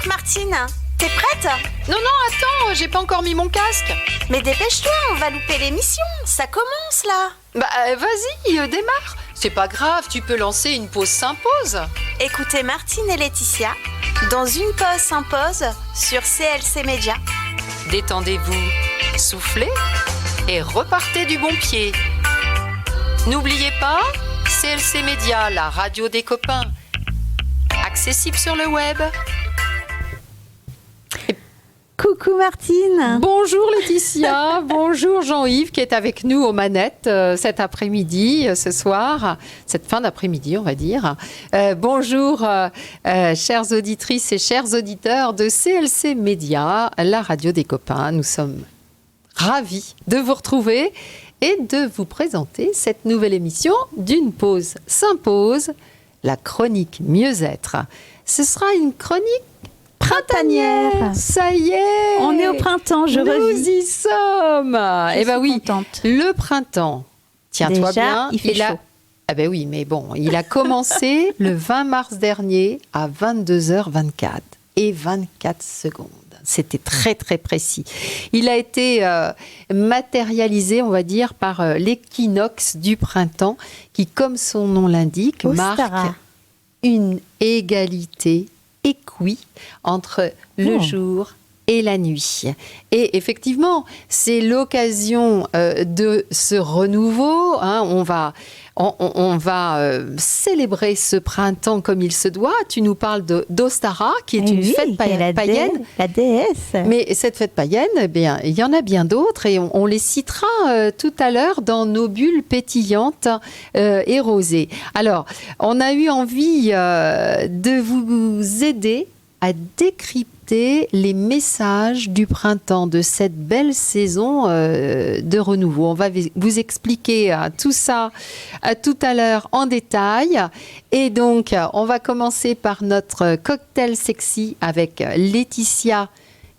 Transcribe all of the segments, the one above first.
Martine, t'es prête? Non, attends, j'ai pas encore mis mon casque. Mais dépêche-toi, on va louper l'émission, ça commence là. Vas-y, démarre. C'est pas grave, tu peux lancer une pause s'impose. Écoutez Martine et Laetitia dans une pause s'impose sur CLC Média. Détendez-vous, soufflez et repartez du bon pied. N'oubliez pas, CLC Média, la radio des copains. Accessible sur le web. Coucou Martine. Bonjour Laetitia, bonjour Jean-Yves qui est avec nous aux manettes cet après-midi, ce soir, cette fin d'après-midi on va dire. Bonjour chères auditrices et chers auditeurs de CLC Média, la radio des copains. Nous sommes ravis de vous retrouver et de vous présenter cette nouvelle émission d'une pause s'impose, la chronique mieux-être. Ce sera une chronique printanière. Ça y est, on est au printemps, je revis. Nous y sommes. Eh ben oui, contente. Le printemps. Tiens-toi bien. Il fait chaud. Ah ben oui, mais bon, il a commencé le 20 mars dernier à 22h24 et 24 secondes. C'était très très précis. Il a été matérialisé, on va dire, par l'équinoxe du printemps qui, comme son nom l'indique, marque une égalité équi entre le jour et la nuit. Et effectivement, c'est l'occasion de ce renouveau. Hein, on va célébrer ce printemps comme il se doit. Tu nous parles d'Ostara, qui est une fête païenne. La déesse. Mais cette fête païenne, eh bien, il y en a bien d'autres et on les citera tout à l'heure dans nos bulles pétillantes et rosées. Alors, on a eu envie de vous aider à décrypter les messages du printemps, de cette belle saison de renouveau. On va vous expliquer tout ça tout à l'heure en détail. Et donc, on va commencer par notre cocktail sexy avec Laetitia,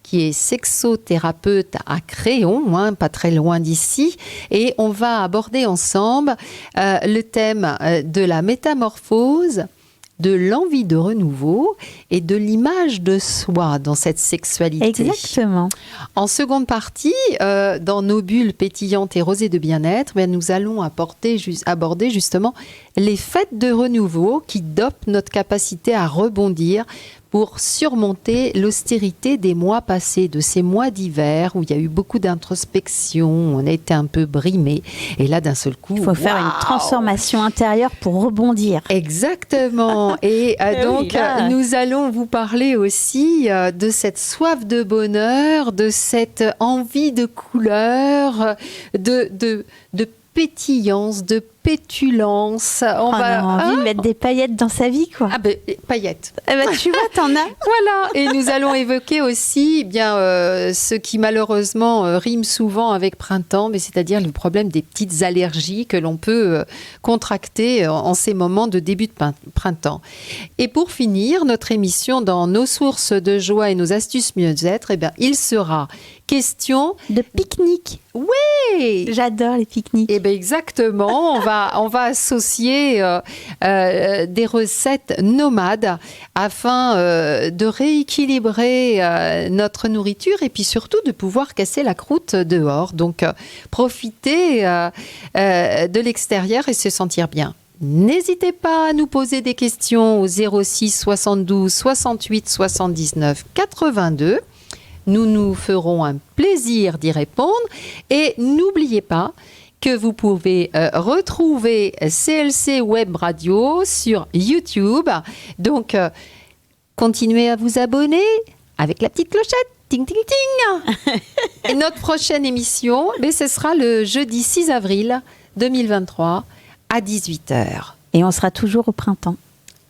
qui est sexothérapeute à Créon, hein, pas très loin d'ici. Et on va aborder ensemble le thème de la métamorphose, de l'envie de renouveau et de l'image de soi dans cette sexualité. Exactement. En seconde partie, dans nos bulles pétillantes et rosées de bien-être, nous allons aborder justement les fêtes de renouveau qui dopent notre capacité à rebondir pour surmonter l'austérité des mois passés, de ces mois d'hiver où il y a eu beaucoup d'introspection, on a été un peu brimé. Et là, d'un seul coup, il faut faire une transformation intérieure pour rebondir. Exactement. Et donc, nous allons vous parler aussi de cette soif de bonheur, de cette envie de couleur, de pétillance, de pétulance. On a envie de mettre des paillettes dans sa vie, quoi. Ah ben, paillettes. Tu vois, t'en as. Voilà. Et nous allons évoquer aussi ce qui malheureusement rime souvent avec printemps, mais c'est-à-dire le problème des petites allergies que l'on peut contracter en ces moments de début de printemps. Et pour finir notre émission dans nos sources de joie et nos astuces mieux-être, il sera question de pique-nique. Oui, j'adore les pique-niques. Eh bien exactement, on va associer des recettes nomades afin de rééquilibrer notre nourriture et puis surtout de pouvoir casser la croûte dehors. Donc profiter de l'extérieur et se sentir bien. N'hésitez pas à nous poser des questions au 06 72 68 79 82. Nous nous ferons un plaisir d'y répondre. Et n'oubliez pas que vous pouvez retrouver CLC Web Radio sur YouTube. Donc, continuez à vous abonner avec la petite clochette. Ting, ting, ting. Et notre prochaine émission, ce sera le jeudi 6 avril 2023 à 18h. Et on sera toujours au printemps.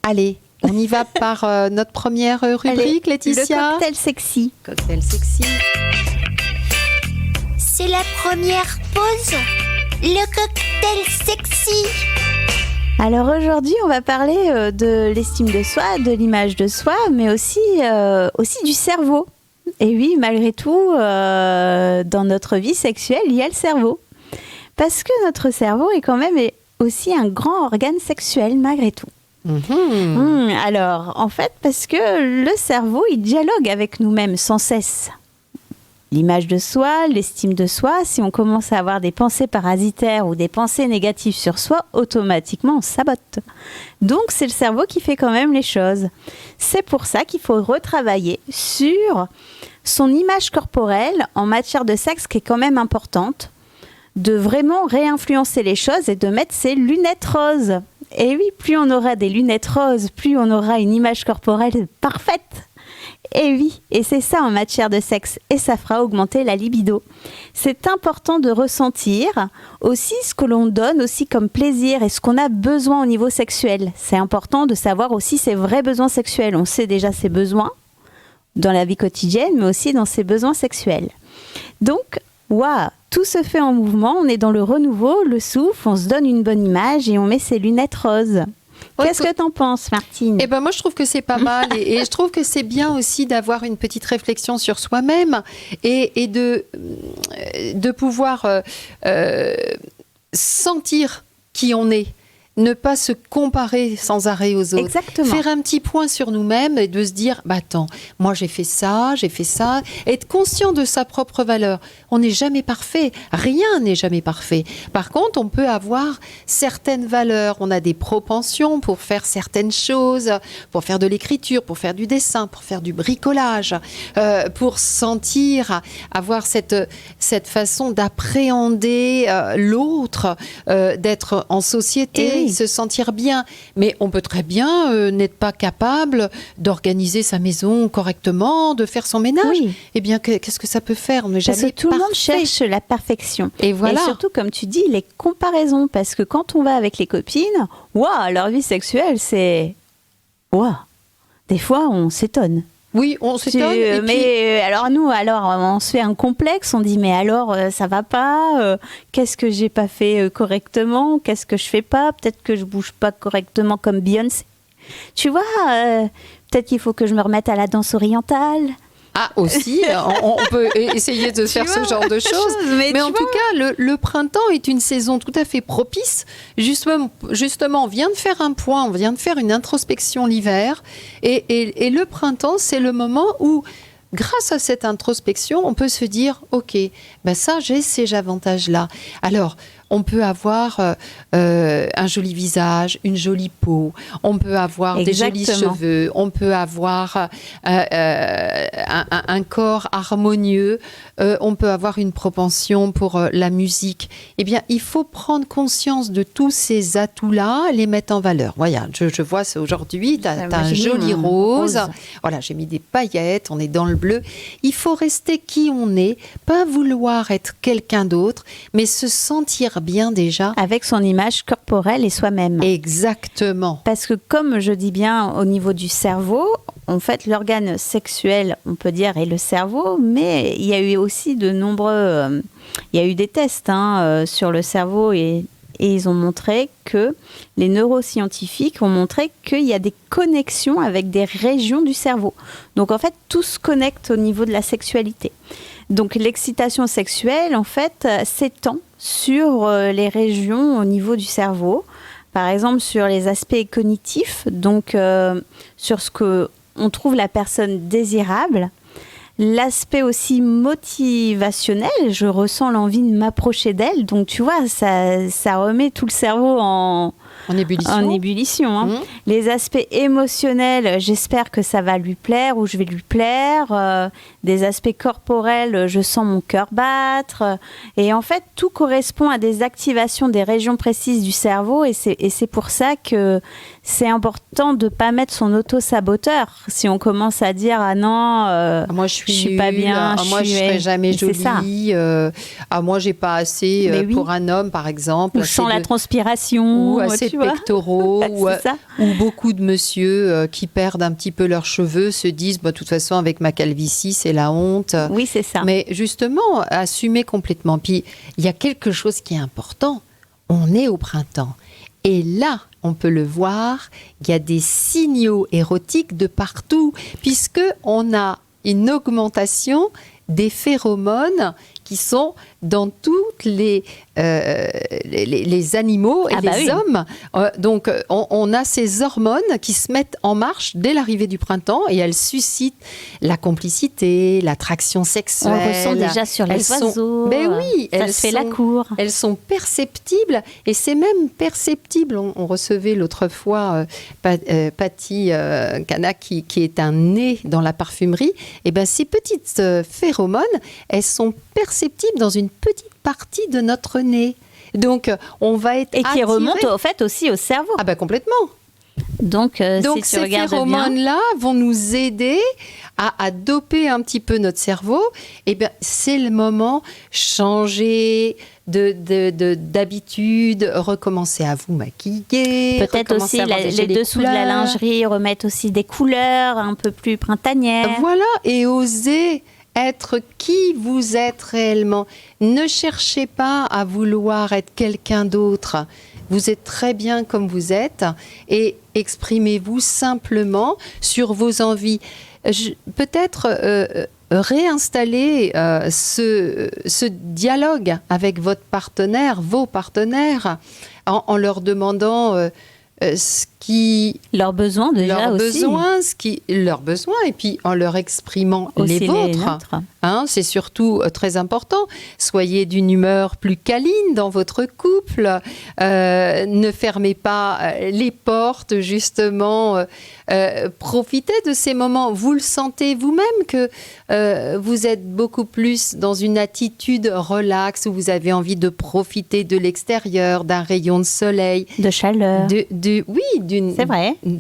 Allez, on y va par notre première rubrique, Laetitia. Le cocktail sexy. Cocktail sexy. C'est la première pause. Le cocktail sexy. Alors aujourd'hui, on va parler de l'estime de soi, de l'image de soi, mais aussi du cerveau. Et oui, malgré tout, dans notre vie sexuelle, il y a le cerveau. Parce que notre cerveau est quand même aussi un grand organe sexuel, malgré tout. Alors, en fait, parce que le cerveau, il dialogue avec nous-mêmes sans cesse. L'image de soi, l'estime de soi, si on commence à avoir des pensées parasitaires ou des pensées négatives sur soi, automatiquement on sabote. Donc c'est le cerveau qui fait quand même les choses. C'est pour ça qu'il faut retravailler sur son image corporelle en matière de sexe qui est quand même importante, de vraiment réinfluencer les choses et de mettre ses lunettes roses. Et oui, plus on aura des lunettes roses, plus on aura une image corporelle parfaite. Et oui, et c'est ça en matière de sexe, et ça fera augmenter la libido. C'est important de ressentir aussi ce que l'on donne aussi comme plaisir et ce qu'on a besoin au niveau sexuel. C'est important de savoir aussi ses vrais besoins sexuels. On sait déjà ses besoins dans la vie quotidienne, mais aussi dans ses besoins sexuels. Donc, waouh, tout se fait en mouvement, on est dans le renouveau, le souffle, on se donne une bonne image et on met ses lunettes roses. Qu'est-ce que t'en penses, Martine ? Eh ben moi, je trouve que c'est pas mal et je trouve que c'est bien aussi d'avoir une petite réflexion sur soi-même et de pouvoir sentir qui on est. Ne pas se comparer sans arrêt aux autres. Exactement. Faire un petit point sur nous-mêmes et de se dire, attends, moi j'ai fait ça. Être conscient de sa propre valeur. On n'est jamais parfait. Rien n'est jamais parfait. Par contre, on peut avoir certaines valeurs. On a des propensions pour faire certaines choses, pour faire de l'écriture, pour faire du dessin, pour faire du bricolage, pour sentir, avoir cette façon d'appréhender l'autre, d'être en société. Se sentir bien, mais on peut très bien n'être pas capable d'organiser sa maison correctement, de faire son ménage. Oui. Eh bien, qu'est-ce que ça peut faire ? On n'est Parce jamais que tout le monde parfait. cherche la perfection. Et voilà. Et surtout, comme tu dis, les comparaisons. Parce que quand on va avec les copines, waouh, leur vie sexuelle, c'est... Waouh. Des fois, on s'étonne. Oui, on s'étonne. Et Mais alors nous, on se fait un complexe, on dit mais alors ça va pas, qu'est-ce que j'ai pas fait correctement, qu'est-ce que je fais pas, peut-être que je bouge pas correctement comme Beyoncé. Tu vois, peut-être qu'il faut que je me remette à la danse orientale. Ah, aussi, on peut essayer de faire ce genre de choses. Mais en tout cas, le printemps est une saison tout à fait propice. Justement, on vient de faire un point, on vient de faire une introspection l'hiver. Et le printemps, c'est le moment où, grâce à cette introspection, on peut se dire, OK, ben ça, j'ai ces avantages-là. Alors, on peut avoir un joli visage, une jolie peau, on peut avoir des jolis cheveux, on peut avoir un corps harmonieux, on peut avoir une propension pour la musique. Eh bien, il faut prendre conscience de tous ces atouts-là, les mettre en valeur. Voilà, je vois ça aujourd'hui, tu as un joli rose. Voilà, j'ai mis des paillettes, on est dans le bleu. Il faut rester qui on est, pas vouloir être quelqu'un d'autre, mais se sentir bien déjà. Avec son image corporelle et soi-même. Exactement. Parce que comme je dis bien au niveau du cerveau, en fait l'organe sexuel, on peut dire, est le cerveau, mais il y a eu aussi de nombreux... il y a eu des tests sur le cerveau et ils ont montré que, les neuroscientifiques ont montré qu'il y a des connexions avec des régions du cerveau. Donc en fait, tout se connecte au niveau de la sexualité. Donc l'excitation sexuelle, en fait, s'étend sur les régions au niveau du cerveau. Par exemple, sur les aspects cognitifs, donc sur ce qu'on trouve la personne désirable. L'aspect aussi motivationnel, je ressens l'envie de m'approcher d'elle. Donc tu vois, ça remet tout le cerveau en ébullition. Les aspects émotionnels, j'espère que ça va lui plaire ou je vais lui plaire. Des aspects corporels, je sens mon cœur battre. Et en fait, tout correspond à des activations des régions précises du cerveau. Et c'est pour ça que c'est important de ne pas mettre son auto-saboteur. Si on commence à dire « Ah non, moi, je suis pas bien, moi je serai jamais jolie, moi j'ai pas assez pour un homme par exemple, ou sans la transpiration, ou assez de pectoraux, ou beaucoup de messieurs qui perdent un petit peu leurs cheveux se disent de toute façon avec ma calvitie c'est la honte. Oui, c'est ça. Mais justement, assumer complètement. Puis il y a quelque chose qui est important, on est au printemps et là on peut le voir, il y a des signaux érotiques de partout puisque on a une augmentation des phéromones qui sont dans toutes les animaux et les hommes. Donc, on a ces hormones qui se mettent en marche dès l'arrivée du printemps et elles suscitent la complicité, l'attraction sexuelle. On ressent déjà sur les oiseaux. Ben oui, ça se fait la cour. Elles sont perceptibles et c'est même perceptible. On recevait l'autre fois Patty Cana qui est un nez dans la parfumerie. Et ben ces petites phéromones, elles sont perceptibles dans une petite partie de notre nez. Donc, on va être attiré. Et qui remonte au fait aussi au cerveau. Ah ben complètement. Donc si ces phéromones-là vont nous aider à doper un petit peu notre cerveau. Et bien, c'est le moment changer d'habitude, recommencer à vous maquiller. Peut-être aussi les dessous de la lingerie, remettre aussi des couleurs un peu plus printanières. Voilà, et oser être qui vous êtes réellement. Ne cherchez pas à vouloir être quelqu'un d'autre. Vous êtes très bien comme vous êtes et exprimez-vous simplement sur vos envies. Peut-être réinstaller ce dialogue avec votre partenaire, vos partenaires, en leur demandant ce qui... Leurs besoins déjà aussi. Leurs besoins, et puis en leur exprimant aussi les vôtres. C'est surtout très important. Soyez d'une humeur plus câline dans votre couple. Ne fermez pas les portes, justement. Profitez de ces moments. Vous le sentez vous-même que vous êtes beaucoup plus dans une attitude relaxe, où vous avez envie de profiter de l'extérieur, d'un rayon de soleil. De chaleur. C'est vrai. Il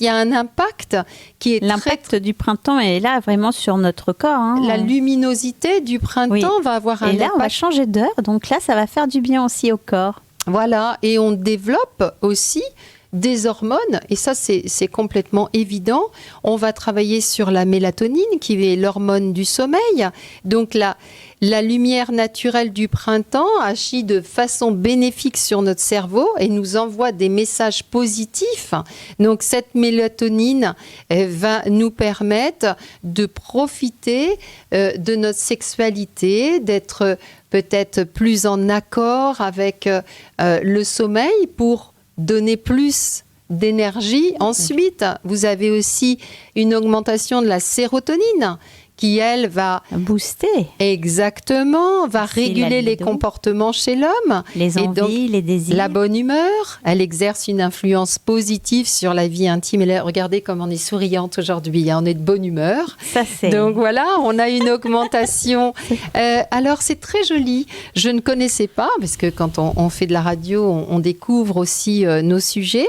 y a un impact qui est l'impact du printemps est là vraiment sur notre corps. La luminosité du printemps va avoir un impact. Et là, on va changer d'heure, donc là, ça va faire du bien aussi au corps. Voilà, et on développe aussi des hormones, et ça c'est complètement évident. On va travailler sur la mélatonine, qui est l'hormone du sommeil. Donc la lumière naturelle du printemps agit de façon bénéfique sur notre cerveau et nous envoie des messages positifs. Donc cette mélatonine va nous permettre de profiter de notre sexualité, d'être peut-être plus en accord avec le sommeil pour donner plus d'énergie. Ensuite, vous avez aussi une augmentation de la sérotonine qui, elle, va booster. Exactement, va réguler les comportements chez l'homme. Les envies, donc, les désirs. La bonne humeur, elle exerce une influence positive sur la vie intime. Et là, regardez comme on est souriante aujourd'hui, on est de bonne humeur. Ça, c'est... Donc voilà, on a une augmentation. Alors, c'est très joli. Je ne connaissais pas, parce que quand on fait de la radio, on découvre aussi nos sujets.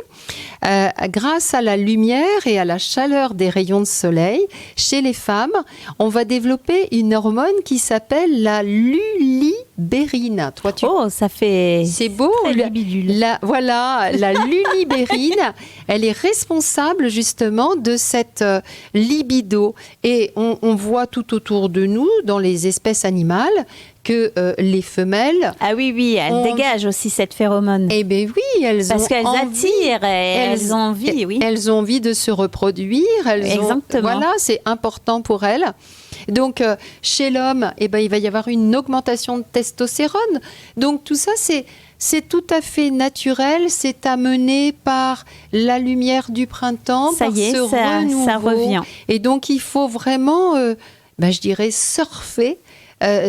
Grâce à la lumière et à la chaleur des rayons de soleil, chez les femmes, on va développer une hormone qui s'appelle la lulibérine. Ça fait... C'est beau. Voilà, la lulibérine, elle est responsable justement de cette libido. Et on voit tout autour de nous, dans les espèces animales, que les femelles... Ah oui, elles dégagent aussi cette phéromone. Eh bien oui, parce qu'elles attirent et elles ont envie, oui. Elles ont envie de se reproduire. Exactement. Voilà, c'est important pour elles. Donc, chez l'homme, il va y avoir une augmentation de testostérone. Donc, tout ça, c'est tout à fait naturel. C'est amené par la lumière du printemps, ça revient. Et donc, il faut vraiment, je dirais, surfer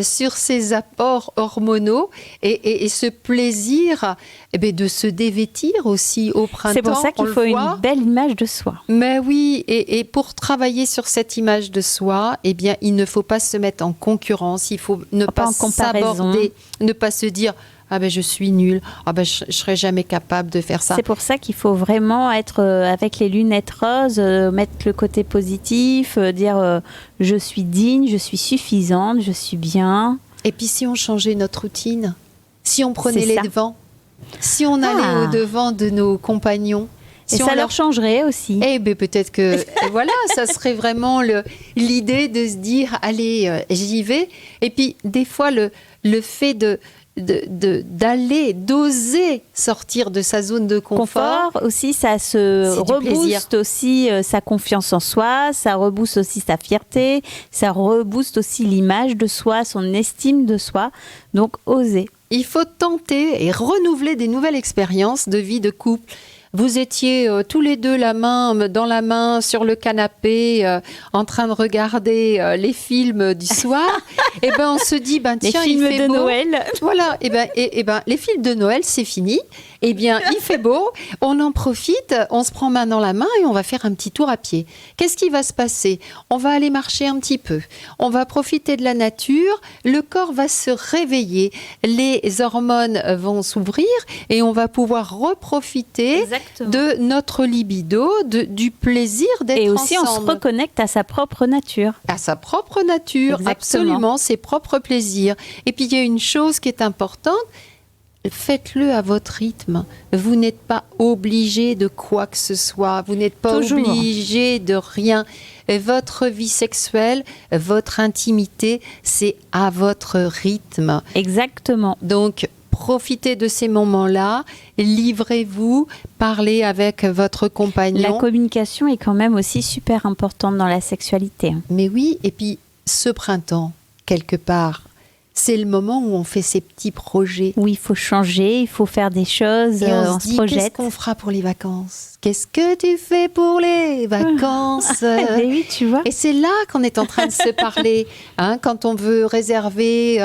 sur ces apports hormonaux et ce plaisir de se dévêtir aussi au printemps. C'est pour ça qu'il faut une belle image de soi. Mais oui, et pour travailler sur cette image de soi, il ne faut pas se mettre en concurrence, il faut ne pas s'aborder, ne pas se dire je suis nulle, je serai jamais capable de faire ça. C'est pour ça qu'il faut vraiment être avec les lunettes roses, mettre le côté positif, dire je suis digne, je suis suffisante, je suis bien. Et puis si on changeait notre routine, si on prenait les devants, si on allait au-devant de nos compagnons, et ça leur changerait aussi. Peut-être que ça serait vraiment l'idée de se dire allez, j'y vais. Et puis des fois le fait d'oser sortir de sa zone de confort. Aussi, ça se C'est du plaisir. rebooste aussi sa confiance en soi, ça rebooste aussi sa fierté, ça rebooste aussi l'image de soi, son estime de soi. Donc, oser. Il faut tenter et renouveler des nouvelles expériences de vie de couple. Vous étiez tous les deux la main dans la main sur le canapé en train de regarder les films du soir. Et ben on se dit Les tiens, films il fait de beau. Noël. Voilà, et ben les films de Noël, c'est fini. Eh bien, il fait beau, on en profite, on se prend main dans la main et on va faire un petit tour à pied. Qu'est-ce qui va se passer? On va aller marcher un petit peu, on va profiter de la nature, le corps va se réveiller, les hormones vont s'ouvrir et on va pouvoir reprofiter de notre libido, du plaisir d'être Et aussi, ensemble. on se reconnecte à sa propre nature. À sa propre nature, Exactement. absolument, ses propres plaisirs. Et puis il y a une chose qui est importante, faites-le à votre rythme. Vous n'êtes pas obligé de quoi que ce soit, vous n'êtes pas Toujours. obligé de rien. Votre vie sexuelle, votre intimité, c'est à votre rythme. Exactement. Donc, profitez de ces moments-là, livrez-vous, parlez avec votre compagnon. La communication est quand même aussi super importante dans la sexualité. Mais oui, et puis ce printemps, quelque part, c'est le moment où on fait ces petits projets. Oui, il faut changer, il faut faire des choses, Et on on se se dit, qu'est-ce projette. qu'on fera pour les vacances? Qu'est-ce que tu fais pour les vacances? Mais oui, tu vois. Et c'est là qu'on est en train de se parler, hein, quand on veut réserver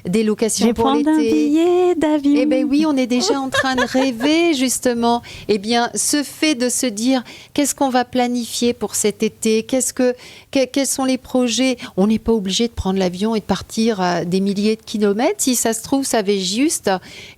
des locations Je vais pour prendre un l'été. billet d'avion. Eh bien oui, on est déjà en train de rêver, justement. Eh bien, ce fait de se dire, qu'est-ce qu'on va planifier pour cet été? Quels sont les projets? On n'est pas obligé de prendre l'avion et de partir à des milliers de kilomètres. Si ça se trouve, ça va être juste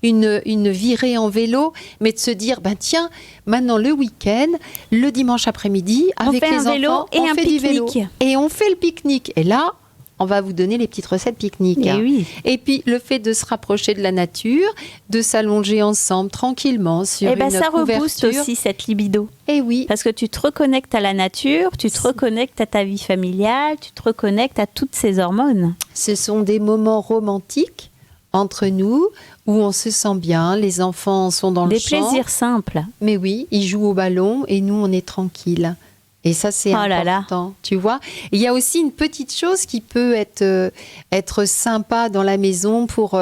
une virée en vélo, mais de se dire, tiens, maintenant le week-end, le dimanche après-midi, On avec fait les un vélo enfants, et on un fait du vélo. pique-nique. Et on fait le pique-nique. Et là, on va vous donner les petites recettes pique-nique. Et oui. Et puis, le fait de se rapprocher de la nature, de s'allonger ensemble tranquillement sur Eh ben, une ça rebooste couverture. aussi cette libido. Et oui, Parce que tu te reconnectes à la nature, tu te reconnectes à ta vie familiale, tu te reconnectes à toutes ces hormones. ce sont des moments romantiques entre nous où on se sent bien, les enfants sont dans Des le champ. plaisirs simples. Mais oui, ils jouent au ballon et nous, on est tranquille. Et ça, c'est Oh là là. important, tu vois. Et il y a aussi une petite chose qui peut être sympa dans la maison pour...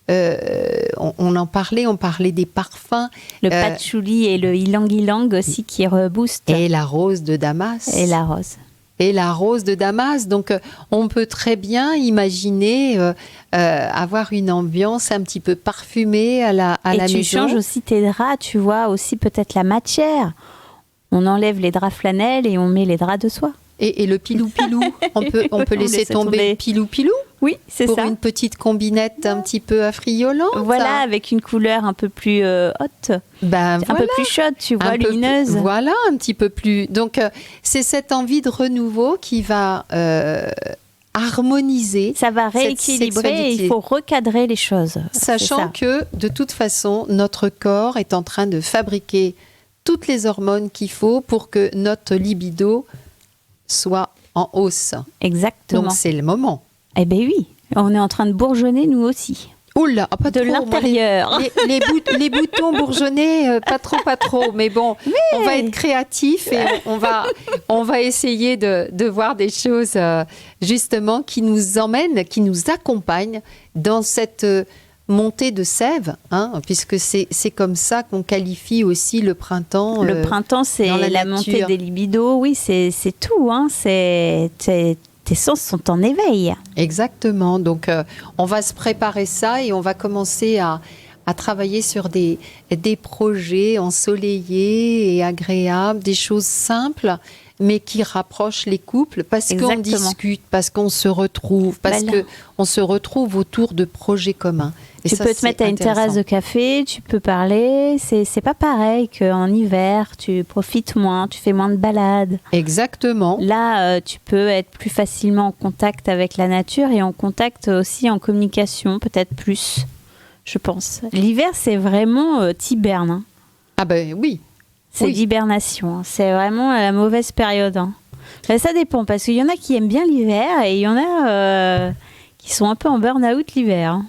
on en parlait, on parlait des parfums. Le patchouli et le ylang-ylang aussi qui reboostent. Et la rose de Damas. Et la rose. Et la rose de Damas. Donc, on peut très bien imaginer avoir une ambiance un petit peu parfumée à la Et tu maison. changes aussi tes draps, tu vois, aussi peut-être la matière. On enlève les draps flanelles et on met les draps de soie. Et le pilou-pilou, on peut laisser tomber le pilou-pilou Oui, c'est pour ça. une petite combinette un petit peu affriolante. Voilà, avec une couleur un peu plus haute, Ben un voilà. peu plus chaude, tu vois, Un peu lumineuse. plus- voilà, un petit peu plus. Donc, c'est cette envie de renouveau qui va harmoniser, Ça va cette rééquilibrer et sexualité. il faut recadrer les choses. Sachant C'est ça. que, de toute façon, notre corps est en train de fabriquer toutes les hormones qu'il faut pour que notre libido soit en hausse. Exactement. Donc, c'est le moment. Eh bien oui, on est en train de bourgeonner nous aussi. Oula, pas De trop, moi, l'intérieur. les boutons bourgeonnés, pas trop. Mais bon, on va être créatif et on va essayer de voir des choses justement qui nous emmènent, qui nous accompagnent dans cette montée de sève, hein, puisque c'est comme ça qu'on qualifie aussi le printemps. Le printemps, c'est dans la la nature. montée des libidos. Oui, c'est tout. Hein. Tes sens sont en éveil. Exactement. Donc, on va se préparer ça et on va commencer à travailler sur des projets ensoleillés et agréables, des choses simples, mais qui rapprochent les couples parce qu'on Exactement. discute, parce qu'on se retrouve, parce Voilà. qu'on se retrouve autour de projets communs. Et Tu ça, peux te c'est mettre à une intéressant. terrasse de café, tu peux parler. C'est pas pareil qu'en hiver, tu profites moins, tu fais moins de balades. Exactement. Là, tu peux être plus facilement en contact avec la nature et en contact aussi en communication, peut-être plus, je pense. L'hiver, c'est vraiment t'hiberne. Hein. Ah ben oui. C'est Oui. l'hibernation. Hein. C'est vraiment la mauvaise période. Hein. Enfin, ça dépend, parce qu'il y en a qui aiment bien l'hiver et il y en a qui sont un peu en burn-out l'hiver. Hein.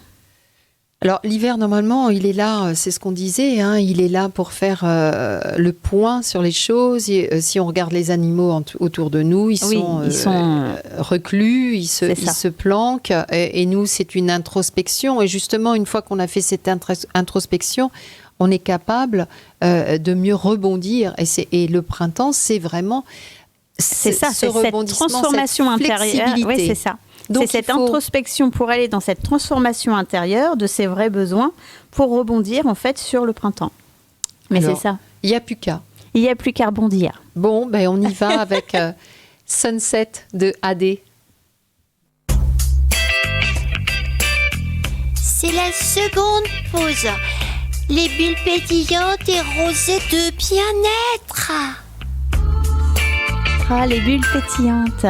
Alors l'hiver, normalement, il est là, c'est ce qu'on disait, hein, il est là pour faire le point sur les choses. Et, si on regarde les animaux autour de nous, ils sont reclus, ils se planquent. Et nous, c'est une introspection. Et justement, une fois qu'on a fait cette introspection, on est capable de mieux rebondir. Et le printemps, c'est vraiment c'est cette transformation intérieure. Oui, c'est ça. Donc c'est cette introspection pour aller dans cette transformation intérieure de ses vrais besoins pour rebondir en fait sur le printemps. Mais alors, c'est ça. Il n'y a plus qu'à. Il n'y a plus qu'à rebondir. Bon, ben on y va avec Sunset de AD. C'est la seconde pause. Les bulles pétillantes et rosées de bien-être. Ah, les bulles pétillantes.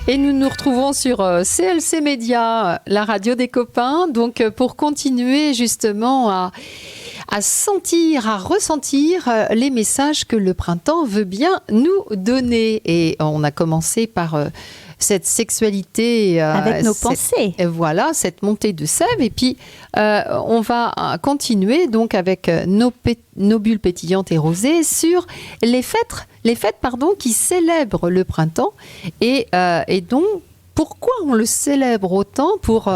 Et nous nous retrouvons sur CLC Média, la radio des copains, donc pour continuer justement à sentir, à ressentir les messages que le printemps veut bien nous donner. Et on a commencé par cette sexualité. Avec nos pensées. Voilà, cette montée de sève. Et puis, on va continuer donc avec nos bulles pétillantes et rosées sur les fêtes qui célèbrent le printemps. Et donc, pourquoi on le célèbre autant? Pour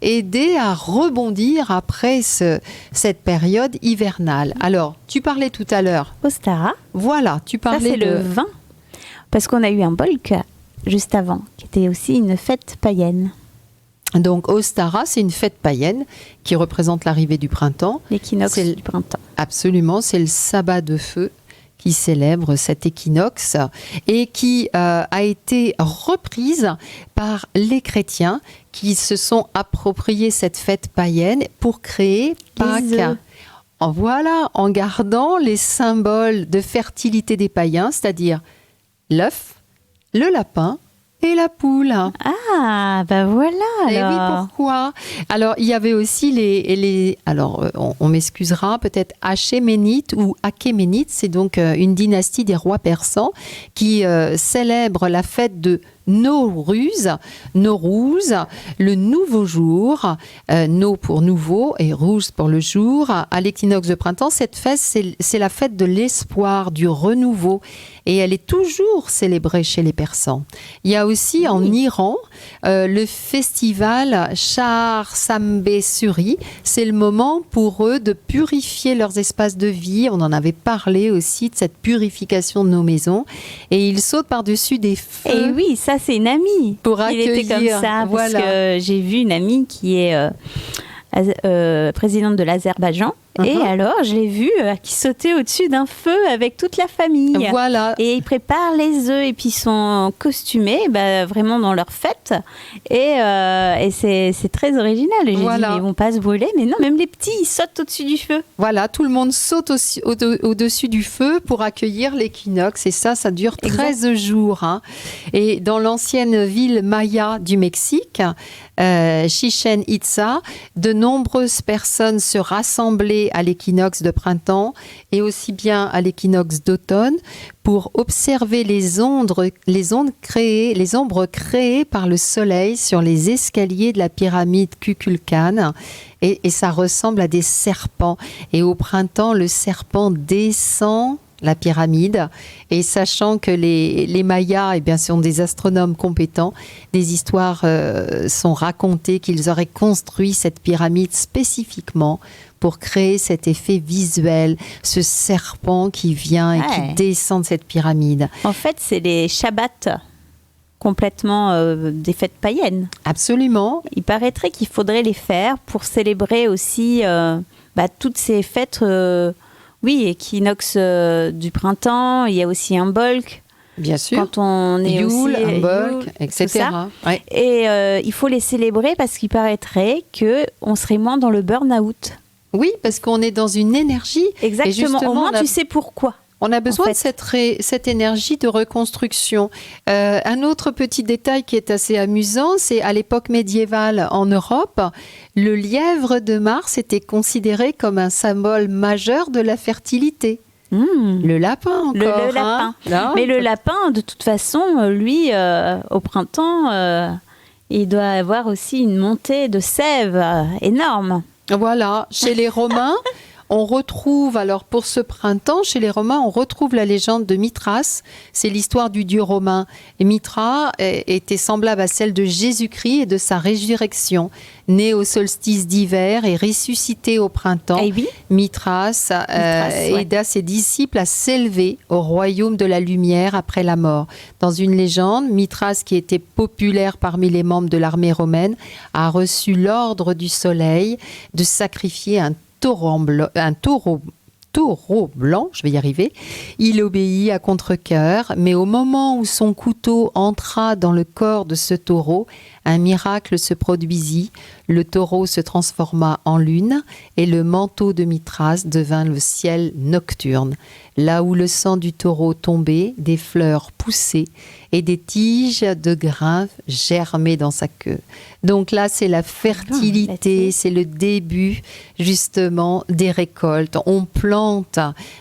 aider à rebondir après cette période hivernale. Alors, tu parlais tout à l'heure. Ostara. Voilà, tu parlais ça, c'est le vin. Parce qu'on a eu un bolk juste avant, qui était aussi une fête païenne. Donc, Ostara, c'est une fête païenne qui représente l'arrivée du printemps. L'équinoxe du printemps. Absolument, c'est le sabbat de feu qui célèbre cet équinoxe et qui a été reprise par les chrétiens qui se sont appropriés cette fête païenne pour créer Pâques. Voilà, en gardant les symboles de fertilité des païens, c'est-à-dire l'œuf, le lapin et la poule. Ah, ben voilà alors. Et oui, pourquoi? Alors, il y avait aussi alors, on m'excusera, peut-être Achéménites ou Achéménites, c'est donc une dynastie des rois persans qui célèbre la fête de Nowruz, le nouveau jour, No pour nouveau et Rouge pour le jour. À l'équinoxe de printemps, cette fête, c'est la fête de l'espoir, du renouveau. Et elle est toujours célébrée chez les Persans. Il y a aussi en Iran le festival Chahar Sambe Suri. C'est le moment pour eux de purifier leurs espaces de vie. On en avait parlé aussi de cette purification de nos maisons. Et ils sautent par-dessus des feux. Et oui, ça c'est une amie. Pour accueillir. Il était comme ça, voilà. Parce que j'ai vu une amie qui est présidente de l'Azerbaïdjan. Et alors, je l'ai vue qui sautait au-dessus d'un feu avec toute la famille. Voilà. Et ils préparent les œufs et puis ils sont costumés vraiment dans leur fête. Et c'est très original. Et j'ai dit, mais ils vont pas se brûler. Mais non, même les petits, ils sautent au-dessus du feu. Voilà, tout le monde saute au-dessus du feu pour accueillir l'équinoxe. Et ça dure 13 jours. Hein. Et dans l'ancienne ville maya du Mexique, Chichen Itza, de nombreuses personnes se rassemblaient à l'équinoxe de printemps et aussi bien à l'équinoxe d'automne pour observer les ombres créées par le soleil sur les escaliers de la pyramide Kukulkan. Et ça ressemble à des serpents. Et au printemps, le serpent descend la pyramide, et sachant que les Mayas sont des astronomes compétents, des histoires sont racontées qu'ils auraient construit cette pyramide spécifiquement pour créer cet effet visuel, ce serpent qui vient et qui descend de cette pyramide. En fait, c'est les Shabbats complètement des fêtes païennes. Absolument. Il paraîtrait qu'il faudrait les faire pour célébrer aussi toutes ces fêtes. Oui, équinoxe du printemps, il y a aussi un bolk. Bien sûr. Quand on est Yule, aussi un bolk, etc. Ouais. Et il faut les célébrer parce qu'il paraîtrait qu'on serait moins dans le burn-out. Oui, parce qu'on est dans une énergie. Exactement, au moins tu sais pourquoi. On a besoin de cette énergie de reconstruction. Un autre petit détail qui est assez amusant, c'est à l'époque médiévale en Europe, le lièvre de Mars était considéré comme un symbole majeur de la fertilité. Le lapin encore. Le lapin. Hein. Mais le lapin, de toute façon, lui, au printemps, il doit avoir aussi une montée de sève énorme. Voilà, chez les Romains, on retrouve, alors pour ce printemps, chez les Romains, on retrouve la légende de Mithras. C'est l'histoire du dieu romain. Et Mithras était semblable à celle de Jésus-Christ et de sa résurrection. Né au solstice d'hiver et ressuscité au printemps, Eh oui. Mithras aida ses disciples à s'élever au royaume de la lumière après la mort. Dans une légende, Mithras, qui était populaire parmi les membres de l'armée romaine, a reçu l'ordre du soleil de sacrifier un taureau blanc, je vais y arriver. Il obéit à contre-cœur, mais au moment où son couteau entra dans le corps de ce taureau, un miracle se produisit. Le taureau se transforma en lune et le manteau de Mithras devint le ciel nocturne. Là où le sang du taureau tombait, des fleurs poussaient et des tiges de grains germaient dans sa queue. Donc là, c'est la fertilité, c'est le début justement des récoltes. On plante.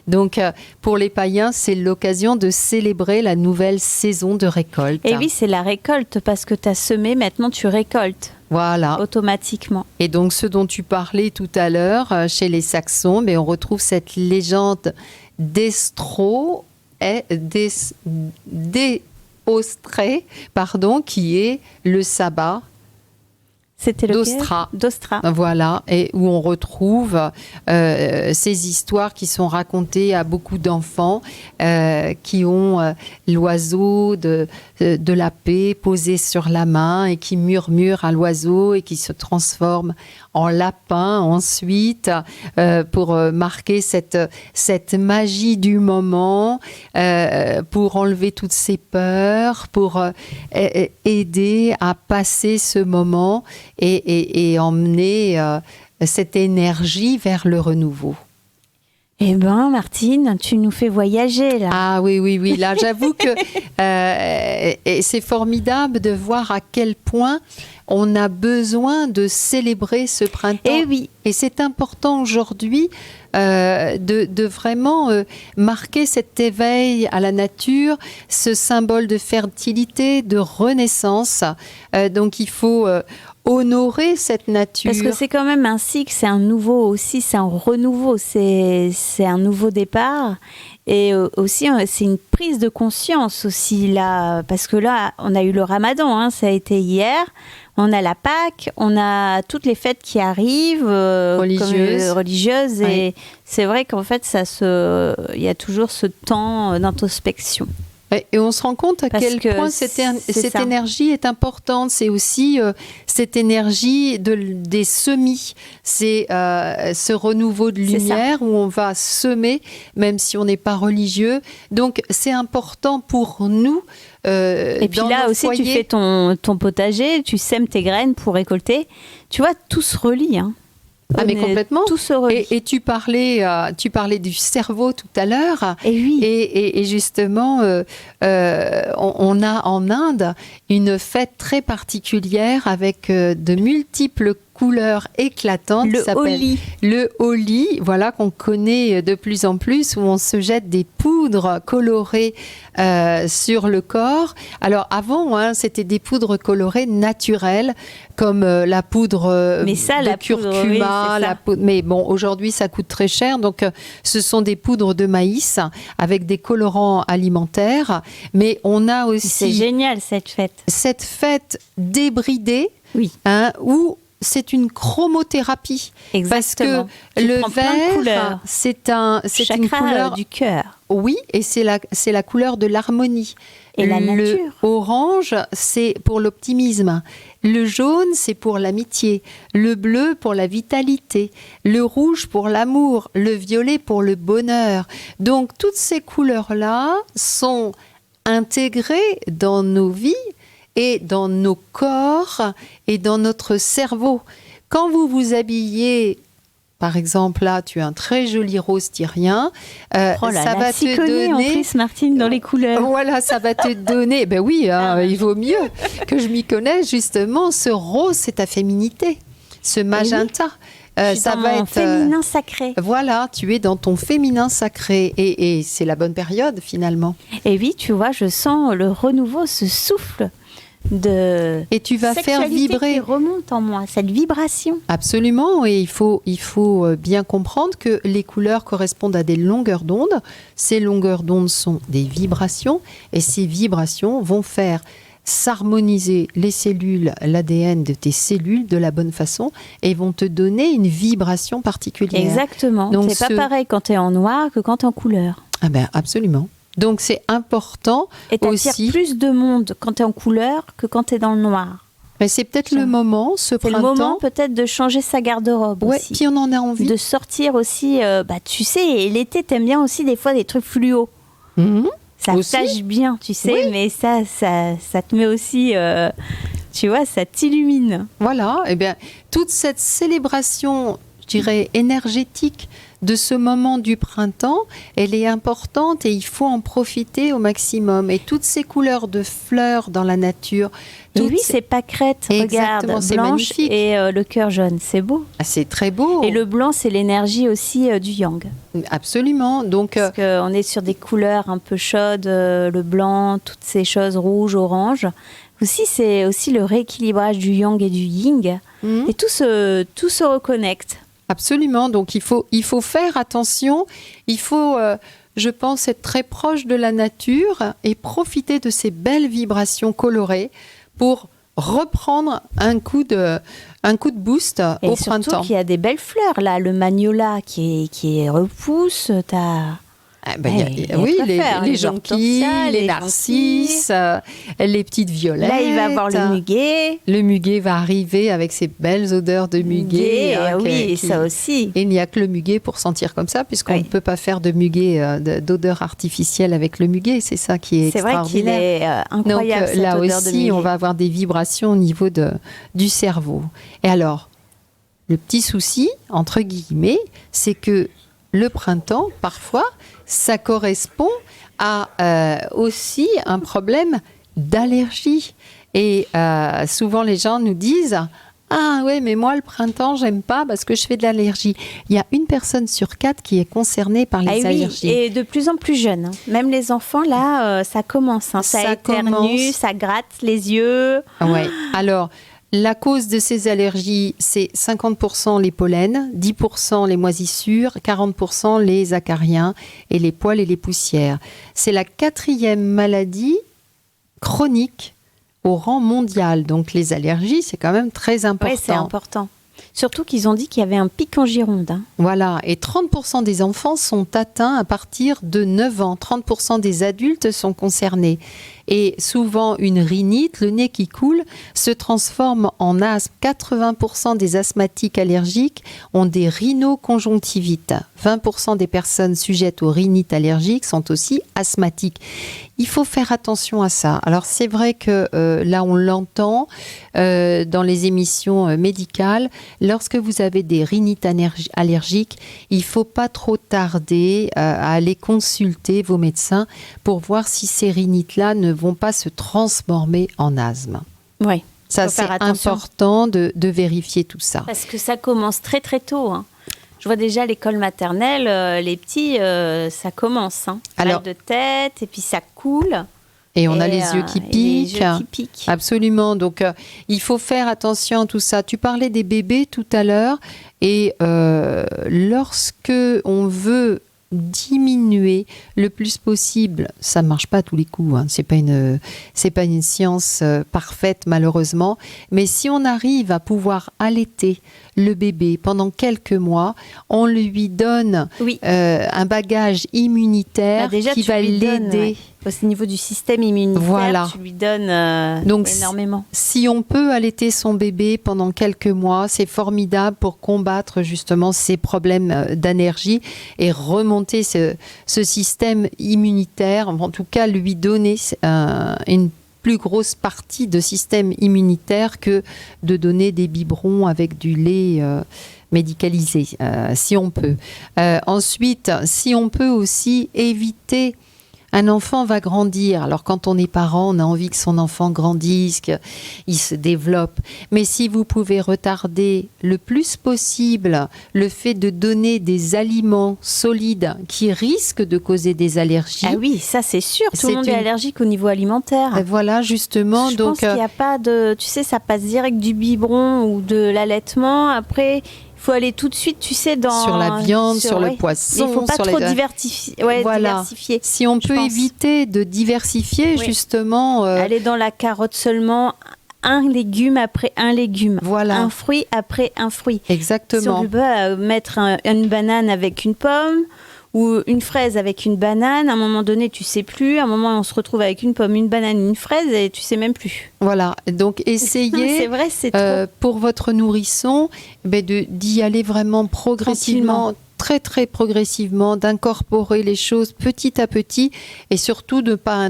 Donc pour les païens, c'est l'occasion de célébrer la nouvelle saison de récolte. Et oui, c'est la récolte parce que tu as semé, maintenant tu récoltes. Voilà. Automatiquement. Et donc, ce dont tu parlais tout à l'heure, chez les Saxons, mais on retrouve cette légende d'Éostré, qui est le sabbat C'était le d'Ostra. Voilà, et où on retrouve ces histoires qui sont racontées à beaucoup d'enfants qui ont l'oiseau de la paix posé sur la main et qui murmure à l'oiseau et qui se transforme en lapin ensuite pour marquer cette magie du moment, pour enlever toutes ces peurs, pour aider à passer ce moment et emmener cette énergie vers le renouveau. Eh ben, Martine, tu nous fais voyager là. Ah oui. Là, j'avoue que et c'est formidable de voir à quel point on a besoin de célébrer ce printemps. Eh oui. Et c'est important aujourd'hui de vraiment marquer cet éveil à la nature, ce symbole de fertilité, de renaissance. Donc, il faut honorer cette nature. Parce que c'est quand même un cycle, c'est un nouveau aussi, c'est un renouveau, c'est un nouveau départ. Et aussi, c'est une prise de conscience aussi, là, parce que là, on a eu le Ramadan, hein, ça a été hier, on a la Pâque, on a toutes les fêtes qui arrivent, religieuses Oui. et c'est vrai qu'en fait, il y a toujours ce temps d'introspection. Et on se rend compte à quel point cette énergie est importante. C'est aussi cette énergie des semis. C'est ce renouveau de lumière où on va semer, même si on n'est pas religieux. Donc, c'est important pour nous. Et puis là aussi, tu fais ton potager, tu sèmes tes graines pour récolter. Tu vois, tout se relie, hein. Ah mais complètement. Tout se relie. Et tu parlais du cerveau tout à l'heure. Et oui. Et justement, on a en Inde une fête très particulière avec de multiples couleurs éclatantes. Le Holi. Le Holi, voilà, qu'on connaît de plus en plus, où on se jette des poudres colorées sur le corps. Alors avant, c'était des poudres colorées naturelles, comme la poudre de curcuma. Mais bon, aujourd'hui, ça coûte très cher. Donc, ce sont des poudres de maïs avec des colorants alimentaires. Mais on a aussi... C'est génial, cette fête. Cette fête débridée, oui. Où c'est une chromothérapie. Exactement. Parce que le vert, c'est une couleur du cœur. Oui, et c'est la couleur de l'harmonie. Et la nature. Le orange, c'est pour l'optimisme. Le jaune, c'est pour l'amitié. Le bleu, pour la vitalité. Le rouge, pour l'amour. Le violet, pour le bonheur. Donc, toutes ces couleurs-là sont intégrées dans nos vies et dans nos corps et dans notre cerveau. Quand vous vous habillez, par exemple, là, tu as un très joli rose tyrien, ça va te donner... en plus, Martine, dans les couleurs. Voilà, ça va te donner... Ben oui, il vaut mieux que je m'y connaisse, justement. Ce rose, c'est ta féminité. Ce magenta... ça va être féminin sacré. Voilà, tu es dans ton féminin sacré et c'est la bonne période finalement. Et oui, tu vois, je sens le renouveau, ce souffle de Et tu vas faire sexualité vibrer. qui remonte en moi, cette vibration. Absolument, et il faut bien comprendre que les couleurs correspondent à des longueurs d'onde. Ces longueurs d'onde sont des vibrations, et ces vibrations vont faire s'harmoniser les cellules, l'ADN de tes cellules de la bonne façon, et vont te donner une vibration particulière. Exactement. Donc C'est pas pareil quand tu es en noir que quand tu es en couleur. Ah ben absolument. Donc c'est important Et tu attires aussi. plus de monde quand tu es en couleur que quand tu es dans le noir. Mais c'est peut-être le moment, ce C'est le printemps. moment peut-être de changer sa garde-robe Ouais, aussi. puis on en a envie. De sortir aussi, tu sais, et l'été, t'aimes bien aussi des fois des trucs fluo. Mhm. Ça Aussi. flash bien, tu sais, Oui. mais ça te met aussi, tu vois, ça t'illumine. Voilà, et bien toute cette célébration, je dirais, énergétique de ce moment du printemps, elle est importante et il faut en profiter au maximum. Et toutes ces couleurs de fleurs dans la nature, Et toutes oui, ces- c'est pâquerette, Exactement, regarde, c'est blanche magnifique. et le cœur jaune, c'est beau. Ah, c'est très beau. Et le blanc, c'est l'énergie aussi du yang. Absolument. Donc, Parce qu'on est sur des couleurs un peu chaudes, le blanc, toutes ces choses rouges, oranges. Aussi, c'est aussi le rééquilibrage du yang et du yin. mhm. Et tout se reconnecte. Absolument. Donc, il faut faire attention. Il faut, je pense, être très proche de la nature et profiter de ces belles vibrations colorées pour reprendre un coup de boost Et au surtout printemps. qu'il y a des belles fleurs, là. Le magnolia qui repousse, t'as... Ah ben, Ouais, il y a- il y a oui, de quoi faire, les les jonquilles, hortensias, les les narcisses, les petites violettes. Là, il va avoir le muguet. Le muguet va arriver avec ses belles odeurs de muguet. hein, oui, qui- ça aussi. Et il n'y a que le muguet pour sentir comme ça, puisqu'on Oui. ne peut pas faire de muguet, d'odeur artificielle avec le muguet. C'est ça qui est C'est vrai qu'il extraordinaire. est incroyable, Donc cette là odeur de aussi, muguet. on va avoir des vibrations au niveau du cerveau. Et alors, le petit souci, entre guillemets, c'est que le printemps, parfois, ça correspond à aussi un problème d'allergie. Et souvent, les gens nous disent « Ah ouais, mais moi, le printemps, j'aime pas parce que je fais de l'allergie. » Il y a une personne sur 4 qui est concernée par les Ah oui, allergies. et de plus en plus jeune. hein. Même les enfants, là, ça commence. hein. Ça Ça éternue, commence. ça gratte les yeux. Ouais. Alors, la cause de ces allergies, c'est 50% les pollens, 10% les moisissures, 40% les acariens et les poils et les poussières. C'est la 4e maladie chronique au rang mondial. Donc, les allergies, c'est quand même très important. Oui, c'est important. Surtout qu'ils ont dit qu'il y avait un pic en Gironde. hein. Voilà, et 30% des enfants sont atteints à partir de 9 ans. 30% des adultes sont concernés. Et souvent, une rhinite, le nez qui coule, se transforme en asthme. 80% des asthmatiques allergiques ont des rhinoconjonctivites. 20% des personnes sujettes aux rhinites allergiques sont aussi asthmatiques. Il faut faire attention à ça. Alors, c'est vrai que là, on l'entend dans les émissions médicales. Lorsque vous avez des rhinites allergiques, il ne faut pas trop tarder à aller consulter vos médecins pour voir si ces rhinites-là ne vont pas se transformer en asthme. Oui. Ça, Faut c'est faire attention. important de vérifier tout ça. Parce que ça commence très très tôt. hein. Je vois déjà l'école maternelle, les petits, ça commence. Hein. Alors- Mal de tête, et puis ça coule. Et on a Et, les yeux qui et les piquent. yeux qui piquent. Absolument. Donc, il faut faire attention à tout ça. Tu parlais des bébés tout à l'heure. Et lorsque on veut diminuer le plus possible, ça ne marche pas à tous les coups. Hein. C'est pas une science parfaite, malheureusement. Mais si on arrive à pouvoir allaiter le bébé pendant quelques mois, on lui donne Oui. un bagage immunitaire Bah, déjà, qui tu va lui donnes, l'aider. Au niveau du système immunitaire, Voilà. tu lui donnes Donc, énormément. Si on peut allaiter son bébé pendant quelques mois, c'est formidable pour combattre justement ces problèmes d'allergie et remonter ce système immunitaire, en tout cas lui donner une plus grosse partie de système immunitaire que de donner des biberons avec du lait médicalisé, si on peut. Ensuite, si on peut aussi éviter Un enfant va grandir. Alors quand on est parent, on a envie que son enfant grandisse, qu'il se développe. Mais si vous pouvez retarder le plus possible le fait de donner des aliments solides qui risquent de causer des allergies. Ah oui, ça c'est sûr. Tout C'est le monde est une- allergique au niveau alimentaire. Voilà, justement. Je donc, pense qu'il n'y a pas de... Tu sais, ça passe direct du biberon ou de l'allaitement. Après, il faut aller tout de suite, tu sais, dans... sur la viande, sur le ouais. poisson, Il ne faut pas sur trop les... diversifier. Ouais, Voilà. diversifier. Si on je peut pense. éviter de diversifier, Oui. justement, Aller dans la carotte seulement, un légume après un légume. voilà, Un fruit après un fruit. Si on exactement. peut pas mettre une banane avec une pomme ou une fraise avec une banane, à un moment donné, tu sais plus. À un moment, on se retrouve avec une pomme, une banane, une fraise et tu sais même plus. Voilà, donc C'est essayez vrai, c'est trop. pour votre nourrisson d'y aller vraiment progressivement, très très progressivement, d'incorporer les choses petit à petit et surtout de ne pas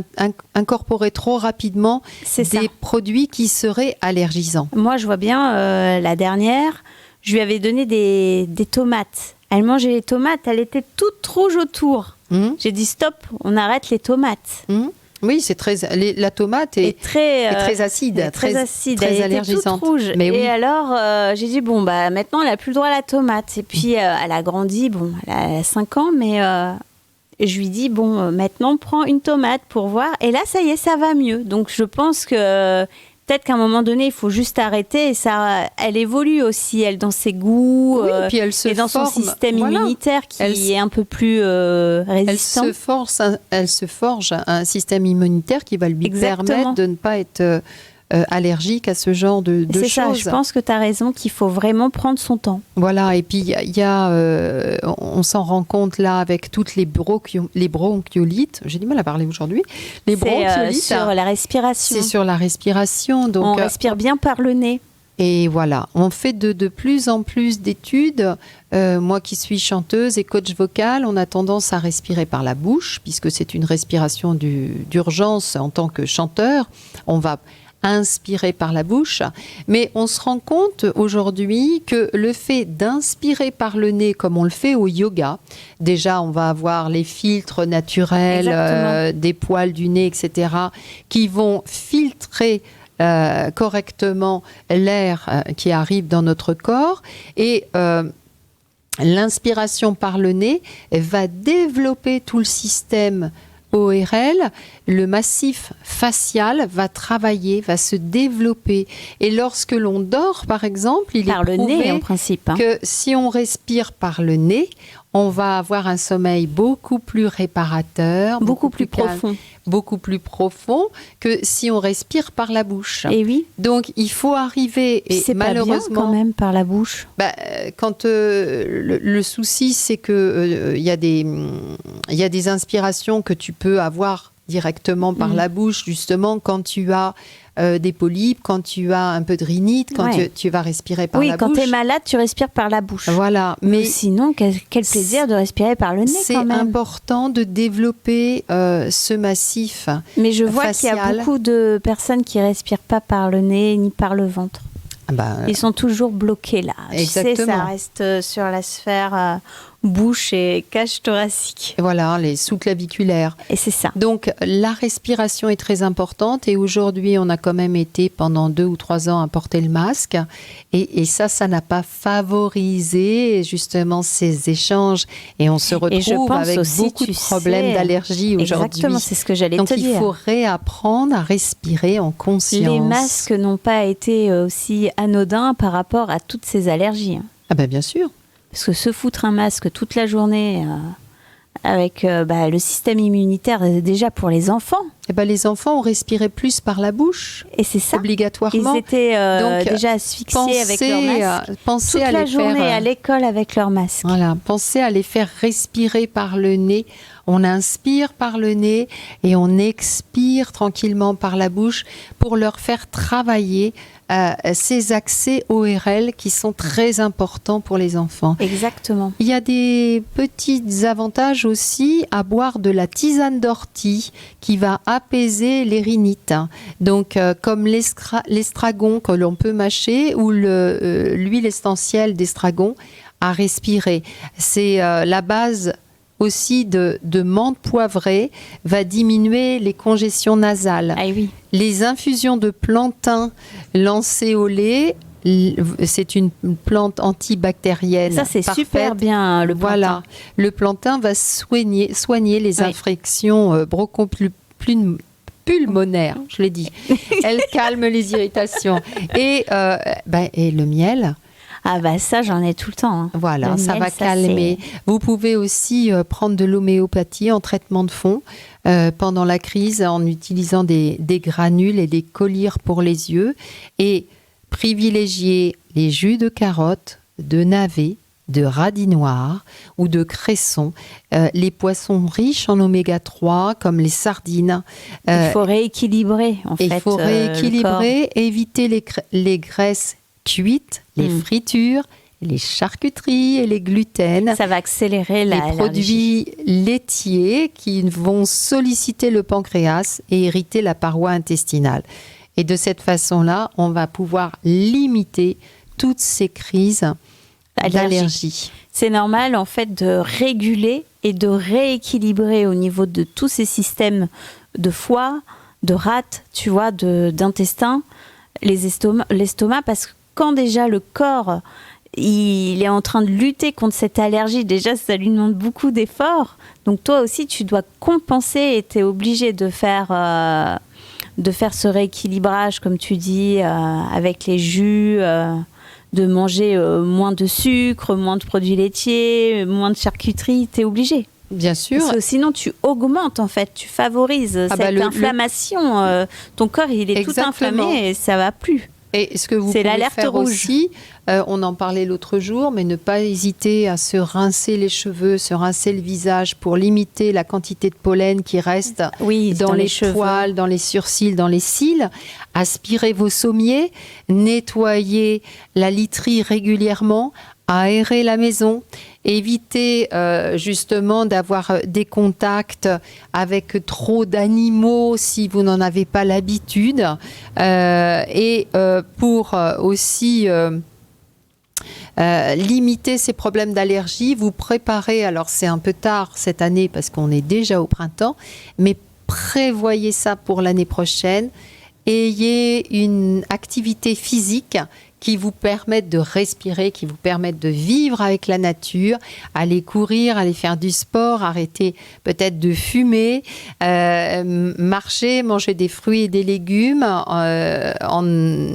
incorporer trop rapidement C'est ça. des produits qui seraient allergisants. Moi, je vois bien, la dernière, je lui avais donné des tomates. Elle mangeait les tomates, elle était toute rouge autour. Hum, J'ai dit stop, on arrête les tomates. hum. Oui, c'est très la tomate est très, très acide, elle est très acide, très elle était allergisante. toute rouge. Mais et oui. alors, j'ai dit bon bah maintenant elle a plus le droit à la tomate. Et puis elle a grandi, bon, elle a 5 ans, mais je lui dis bon maintenant prends une tomate pour voir. Et là ça y est, ça va mieux. Donc je pense que peut-être qu'à un moment donné il faut juste arrêter. Et ça, elle évolue aussi, elle dans ses goûts. Oui, puis elle se et dans forme. son système Voilà. immunitaire qui Elle est un peu plus résistant. Elle se forge un système immunitaire qui va lui Exactement. permettre de ne pas être allergique à ce genre de C'est ça, choses. je pense que tu as raison qu'il faut vraiment prendre son temps. Voilà, et puis on s'en rend compte là avec toutes les bronchiolites. J'ai du mal à parler aujourd'hui. Les C'est bronchiolites, sur la respiration. c'est sur la respiration. Donc, On respire bien par le nez. et voilà, on fait de plus en plus d'études. Moi qui suis chanteuse et coach vocal, on a tendance à respirer par la bouche, puisque c'est une respiration d'urgence en tant que chanteur. On va inspirer par la bouche, mais on se rend compte aujourd'hui que le fait d'inspirer par le nez, comme on le fait au yoga, déjà on va avoir les filtres naturels, Exactement. des poils du nez, etc., qui vont filtrer correctement l'air qui arrive dans notre corps et l'inspiration par le nez va développer tout le système ORL, le massif facial va travailler, va se développer. Et lorsque l'on dort, par exemple, il Par est le prouvé nez, en principe. Hein. que si on respire par le nez, on va avoir un sommeil beaucoup plus réparateur, Beaucoup plus calme, profond. beaucoup plus profond que si on respire par la bouche. Et oui, Donc il faut arriver, puis et c'est pas bien malheureusement, quand même par la bouche. quand le souci c'est que il y a des inspirations que tu peux avoir directement par la bouche, justement quand tu as des polypes, quand tu as un peu de rhinite, quand Ouais. tu vas respirer par Oui, la quand bouche. tu es malade, tu respires par la bouche. Voilà, Mais mais sinon, quel plaisir de respirer par le nez c'est quand même. important de développer ce massif. Mais je vois qu'il y a facial. beaucoup de personnes qui respirent pas par le nez ni par le ventre. Ils sont toujours bloqués là. Tu sais, ça Exactement. reste sur la sphère bouche et cage thoracique. Voilà, les sous-claviculaires. Et c'est ça. Donc la respiration est très importante et aujourd'hui on a quand même été pendant 2 ou 3 ans à porter le masque et ça n'a pas favorisé justement ces échanges et on se Et je retrouve pense avec aussi, beaucoup de tu problèmes sais, d'allergie aujourd'hui. Exactement, c'est ce que j'allais Donc te il dire. faut réapprendre à respirer en conscience. Les masques n'ont pas été aussi anodins par rapport à toutes ces allergies. Hein. Ah ben bien sûr. Parce que se foutre un masque toute la journée avec le système immunitaire, déjà pour les enfants, Eh ben, les enfants ont respiré plus par la bouche, et c'est ça. obligatoirement. Ils étaient Donc, déjà asphyxiés avec leur masque. Pensez Toute à la les journée faire, à l'école avec leur masque. voilà, pensez à les faire respirer par le nez. On inspire par le nez et on expire tranquillement par la bouche pour leur faire travailler ces accès ORL qui sont très importants pour les enfants. Exactement. Il y a des petits avantages aussi à boire de la tisane d'ortie qui va apaiser les rhinites. Donc, comme l'estragon que l'on peut mâcher ou l'huile essentielle d'estragon à respirer. C'est la base aussi de menthe poivrée va diminuer les congestions nasales. Ah oui. Les infusions de plantain lancées au lait, c'est une plante antibactérienne. Ça, c'est parfaite. super bien, le plantain. Voilà. Le plantain va soigner les infections pulmonaires, je l'ai dit. Elle calme les irritations. Et le miel. Ah bah ça, j'en ai tout le temps. Hein. Voilà, Le ça miel, va calmer. Vous pouvez aussi prendre de l'homéopathie en traitement de fond pendant la crise en utilisant des granules et des collyres pour les yeux et privilégier les jus de carotte, de navet, de radis noir ou de cresson, les poissons riches en oméga 3 comme les sardines. Il faut rééquilibrer en fait. Il faut rééquilibrer, éviter les graisses cuites, les fritures, les charcuteries et les gluten. Ça va accélérer les produits laitiers qui vont solliciter le pancréas et irriter la paroi intestinale. Et de cette façon-là, on va pouvoir limiter toutes ces crises d'allergie. C'est normal en fait de réguler et de rééquilibrer au niveau de tous ces systèmes de foie, de rate, tu vois, d'intestin, l'estomac, parce que quand déjà le corps il est en train de lutter contre cette allergie, déjà ça lui demande beaucoup d'efforts. Donc toi aussi tu dois compenser et tu es obligé de faire ce rééquilibrage comme tu dis avec les jus, de manger moins de sucre, moins de produits laitiers, moins de charcuterie, tu es obligé. Bien sûr. Parce que sinon, tu augmentes, en fait, tu favorises cette inflammation. Ton corps, il est tout inflammé et ça va plus. Et ce que vous pouvez faire aussi, on en parlait l'autre jour, mais ne pas hésiter à se rincer les cheveux, se rincer le visage pour limiter la quantité de pollen qui reste dans les poils, dans les sourcils, dans les cils. Aspirez vos sommiers, nettoyez la literie régulièrement, aérez la maison. Évitez justement d'avoir des contacts avec trop d'animaux si vous n'en avez pas l'habitude. Pour aussi limiter ces problèmes d'allergie, vous préparez, alors c'est un peu tard cette année parce qu'on est déjà au printemps, mais prévoyez ça pour l'année prochaine. Ayez une activité physique qui vous permettent de respirer, qui vous permettent de vivre avec la nature, aller courir, aller faire du sport, arrêter peut-être de fumer, marcher, manger des fruits et des légumes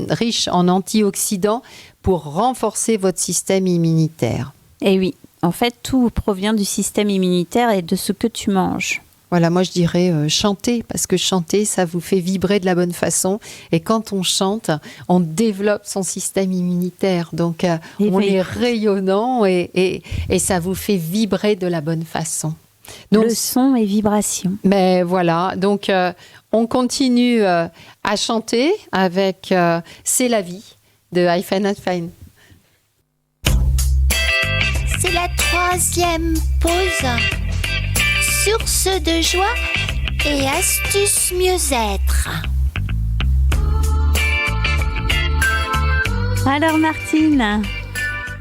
riches en antioxydants pour renforcer votre système immunitaire. Et oui, en fait, tout provient du système immunitaire et de ce que tu manges. Voilà, moi je dirais chanter, parce que chanter, ça vous fait vibrer de la bonne façon. Et quand on chante, on développe son système immunitaire. Donc on est rayonnant et ça vous fait vibrer de la bonne façon. Donc, le son et vibration. Mais voilà, donc on continue à chanter avec C'est la vie de Hyphen and Fine. C'est la 3e pause. Source de joie et astuces mieux-être. Alors Martine,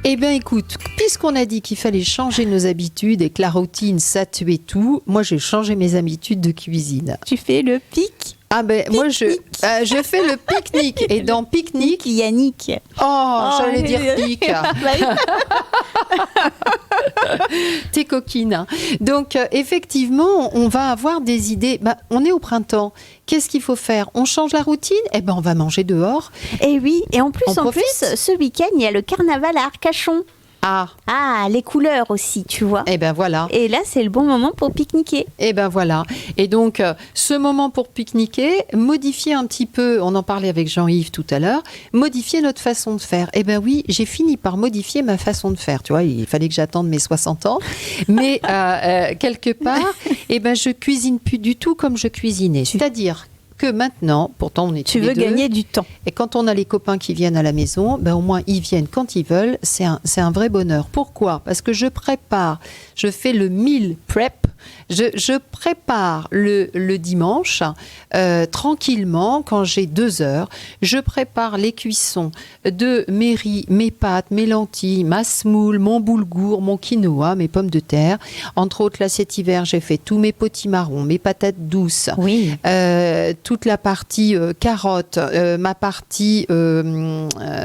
Eh bien écoute, puisqu'on a dit qu'il fallait changer nos habitudes et que la routine ça tuait tout, moi j'ai changé mes habitudes de cuisine. tu fais le pic. Ah ben moi je fais le pique-nique et dans pique-nique Yannick. J'allais dire pique. T'es coquine. Hein. Donc effectivement, on va avoir des idées. On est au printemps. Qu'est-ce qu'il faut faire? On change la routine? Eh ben on va manger dehors. Et oui, et en plus ce week-end, il y a le carnaval à Arcachon. Ah, les couleurs aussi, tu vois. Eh ben voilà. Et là, c'est le bon moment pour pique-niquer. Eh ben voilà. Et donc, ce moment pour pique-niquer, modifier un petit peu, on en parlait avec Jean-Yves tout à l'heure, modifier notre façon de faire. Eh ben oui, j'ai fini par modifier ma façon de faire. Tu vois, il fallait que j'attende mes 60 ans. Mais quelque part, eh ben je cuisine plus du tout comme je cuisinais. C'est-à-dire, que maintenant, pourtant on est Tu tous les veux deux, gagner du temps. et quand on a les copains qui viennent à la maison, ben au moins ils viennent quand ils veulent. C'est un vrai bonheur. Pourquoi ? Parce que je fais le meal prep. Je prépare le dimanche tranquillement quand j'ai 2 heures. Je prépare les cuissons de mes riz, mes pâtes, mes lentilles, ma semoule, mon boulgour, mon quinoa, mes pommes de terre. Entre autres, là cet hiver, j'ai fait tous mes potimarrons, mes patates douces, Oui. toute la partie carottes, ma partie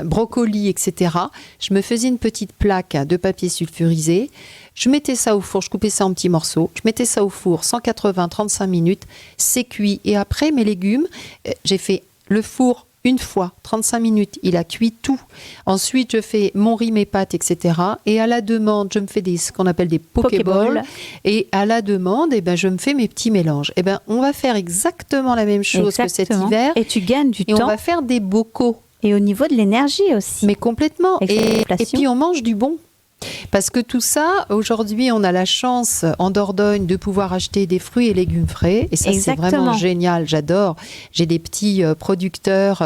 brocoli, etc. Je me faisais une petite plaque de papier sulfurisé. Je mettais ça au four, je coupais ça en petits morceaux. Je mettais ça au four, 180-35 minutes. C'est cuit. Et après, mes légumes, j'ai fait le four une fois, 35 minutes. Il a cuit tout. Ensuite, je fais mon riz, mes pâtes, etc. Et à la demande, je me fais ce qu'on appelle des pokéballs. Et à la demande, je me fais mes petits mélanges. On va faire exactement la même chose que cet hiver. Et tu gagnes du Et temps. on va faire des bocaux. Et au niveau de l'énergie aussi. Mais complètement. Avec Et l'inflation. puis on mange du bon. Parce que tout ça, aujourd'hui, on a la chance en Dordogne de pouvoir acheter des fruits et légumes frais. Et ça, c'est Exactement. vraiment génial. J'adore. J'ai des petits producteurs,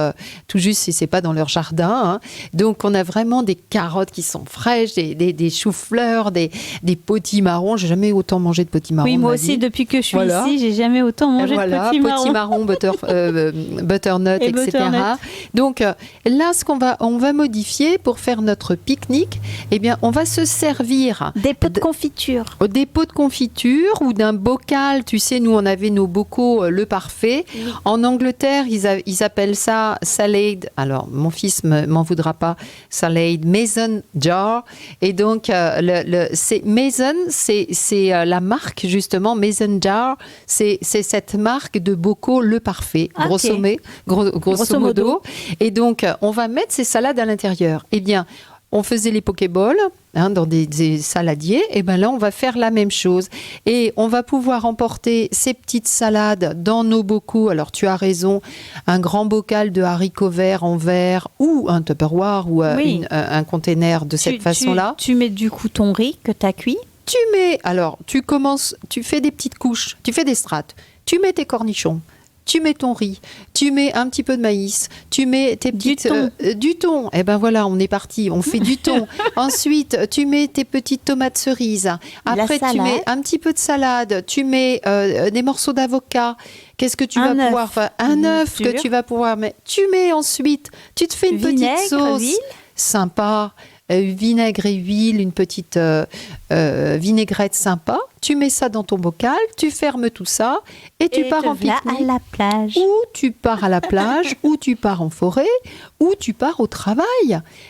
tout juste si c'est pas dans leur jardin. Hein. Donc, on a vraiment des carottes qui sont fraîches, des choux-fleurs, des potimarrons. J'ai jamais autant mangé de potimarrons. Oui, de moi ma aussi, vie. depuis que je suis Voilà. ici, j'ai jamais autant mangé de potimarron. butternut, Et etc. butternut. Donc là, on va modifier pour faire notre pique-nique. Eh bien, on va se servir Des pots de confiture. des pots de confiture ou d'un bocal. Tu sais, nous, on avait nos bocaux le parfait. Oui. En Angleterre, ils appellent ça salad. Alors, mon fils m'en voudra pas. Salad mason jar. Et donc, c'est mason, c'est la marque justement mason jar. C'est cette marque de bocaux le parfait, Ok. grosso modo. Et donc, on va mettre ces salades à l'intérieur. Eh bien, on faisait les pokéballs dans des saladiers. Et bien là, on va faire la même chose. Et on va pouvoir emporter ces petites salades dans nos bocaux. Alors, tu as raison, un grand bocal de haricots verts en verre ou un Tupperware ou Oui. un container de cette façon-là. Tu mets du coup ton riz que tu as cuit. Tu fais des petites couches, tu fais des strates. Tu mets tes cornichons. Tu mets ton riz, tu mets un petit peu de maïs, tu mets tes petites... Du thon. Eh ben voilà, on est parti, on fait du thon. Ensuite, tu mets tes petites tomates cerises. Après, tu mets un petit peu de salade, tu mets des morceaux d'avocat. Qu'est-ce que tu vas pouvoir faire ? Un œuf que tu vas pouvoir mettre. Tu mets ensuite, tu te fais une petite sauce huile. sympa. Vinaigre et huile, une petite vinaigrette sympa. Tu mets ça dans ton bocal, tu fermes tout ça et tu pars en pique-nique. à la plage. Ou tu pars à la plage, ou tu pars en forêt, ou tu pars au travail.